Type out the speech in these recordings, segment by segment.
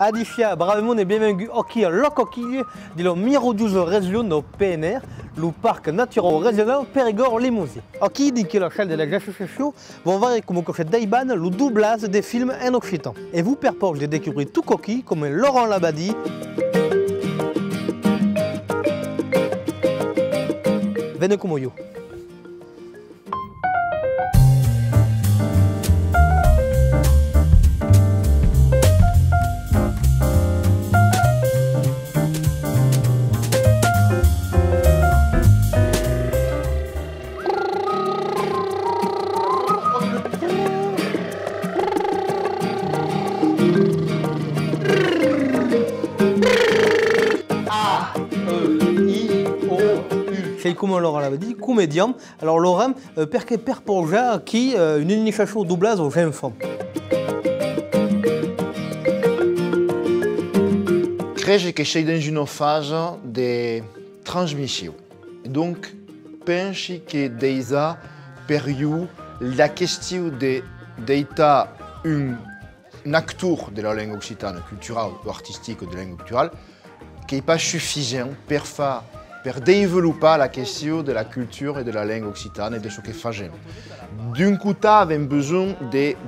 Adifia, bravement et bienvenue aquí a la coquille de la meravigliosa région do PNR, le parc naturel régional Périgord-Limousin. Aquí, dins la salle de l'association, vont voir comment cocher d'Aiban le doublage des films en occitan. Et vous perpose de découvrir tout coquille comme Laurent Labadie. Venez comme yo. C'est comme Laurent l'avait dit, comédien. Alors Laurent, perché perpoja qui une initiation au doublage aux jeunes femmes. Creio que sei dans une phase de transmission. Donc, penso que déjà, per you, la question d'être un acteur de la langue occitane, culturelle ou artistique de la langue culturelle, qui n'est pas suffisant pour développer la question de la culture et de la langue occitane et de ce que faisons. D'un côté, nous avons besoin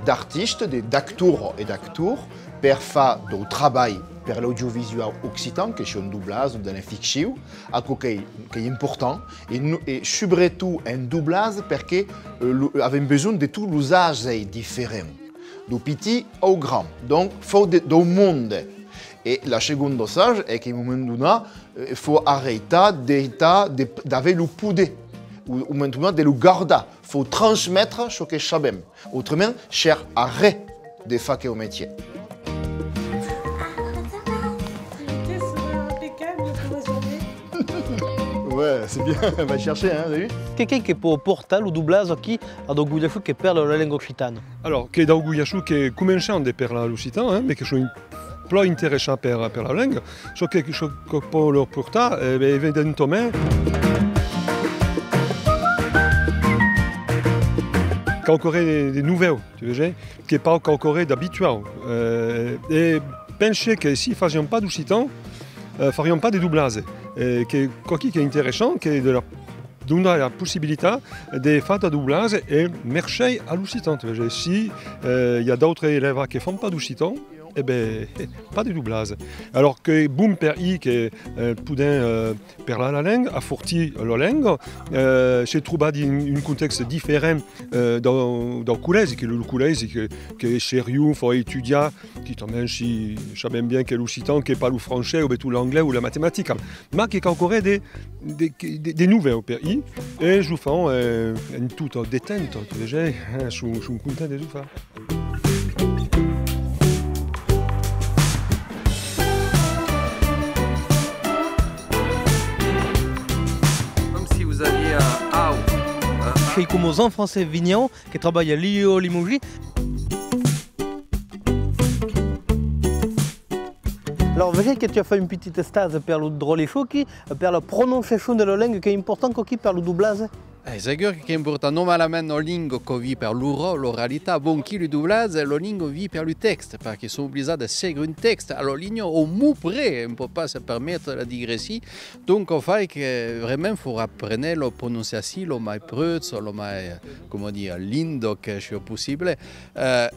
d'artistes, d'acteurs et d'acteurs pour faire du travail pour l'audiovisuel occitan, que c'est un doublage ou une fiction, qui est important, et surtout un doublage parce que nous avons besoin de tous les âges différents, du petit au grand, donc il faut du monde. Et la seconde chose est qu'à un moment donné, il faut arrêter d'avoir le pouvoir, ou maintenant de le garder. Il faut transmettre ce que nous savons. Autrement, c'est arrêt de faire ce métier. Ouais, c'est bien, on va chercher, hein, vous avez vu? Quelqu'un qui peut porter le doublage qui a des gouillachous qui perdent la langue occitane. Alors, qui est dans gouillachou qui est commençant de perdre l'occitan, hein, mais qui est plus intéressant pour la langue, ce que peut leur porter, évidemment, encore des nouvelles, tu vois, qui n'est pas encore d'habituel. Et penser que si nous ne faisions pas d'occitan, nous ne ferions pas de doublage. Et qui est intéressant, qui donne la possibilité de faire des doublages et marcher à l'occitan. Si il y a d'autres élèves qui ne font pas d'occitan, eh bien, pas de doublage. Alors que boum per i que poudin per la langue a forti la langue, j'ai trouvé un contexte différent dans le collège, que le collège que chez Riou faut étudier, qui même si je sais bien que l'occitan, qui n'est pas le français ou tout l'anglais ou la mathématique, mais qui a encore des nouvelles per i, et je fais une toute détente, déjà, je suis content de tout faire. C'est comme aux Français Vignan qui travaillent à l'IO Limoges. Alors, vous voyez que tu as fait une petite stage pour le drôle pour la prononciation de la langue qui est important pour le doublage. C'est sûr che è importante, normalmente la lingua che vive per l'oralità, bon chi le doublage, la lingua vive per le texte, parce qu'ils sont obligés de suivre un texte. Alors, l'union au mot près, on ne peut pas se permettre la digression. Donc, on fait que vraiment, il faut apprendre la prononciation, le plus preuve, le plus, comment dire, lindo que c'est possible.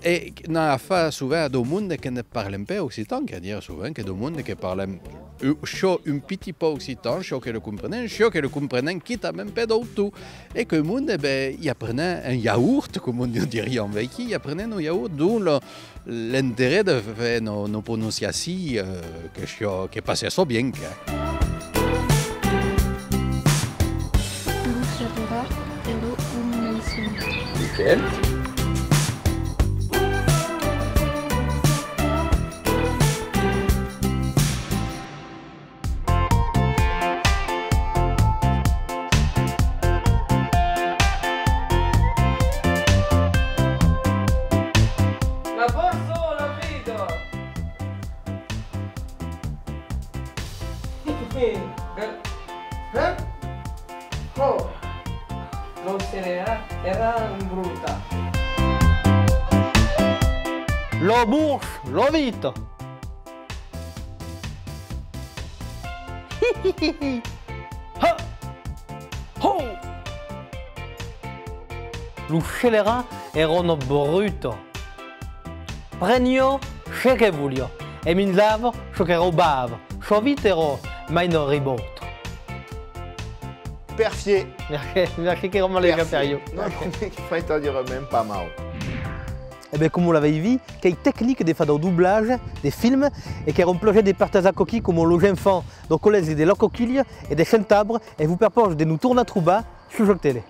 Et on a fait souvent des monde qui ne parlent pas occitan, c'est-à-dire souvent que des monde qui parlent un petit peu occitan, ceux qui le comprennent, qui n'ont même pas d'autre. Et que le monde, il apprenait un yaourt, comme on dirait en vécu, il apprenait un yaourt, d'où l'intérêt de faire nos prononciations qui passaient ça bien. Nickel. Oh, non se ne era brutta. La bourse, la vita. Ha! Ho! Lo scellera erano bruto. Pregno ce che voglio. E minzavo ciò che rubavo. Sciovitero, mai non ribotto. Perfier. Merci che roman les impériaux. Non, il faut dire même pas mal. Et bien, comme vous l'avez vu, quelle technique de faire du doublage des films et qui remplongé des partages à coquilles comme les enfants dans le collège des coquilles et des chantabres et vous propose de nous tourner à trouba sur le télé.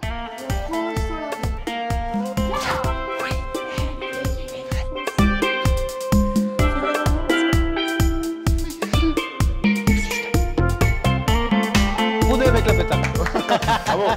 Vous deux avec la pétale. Ah bon?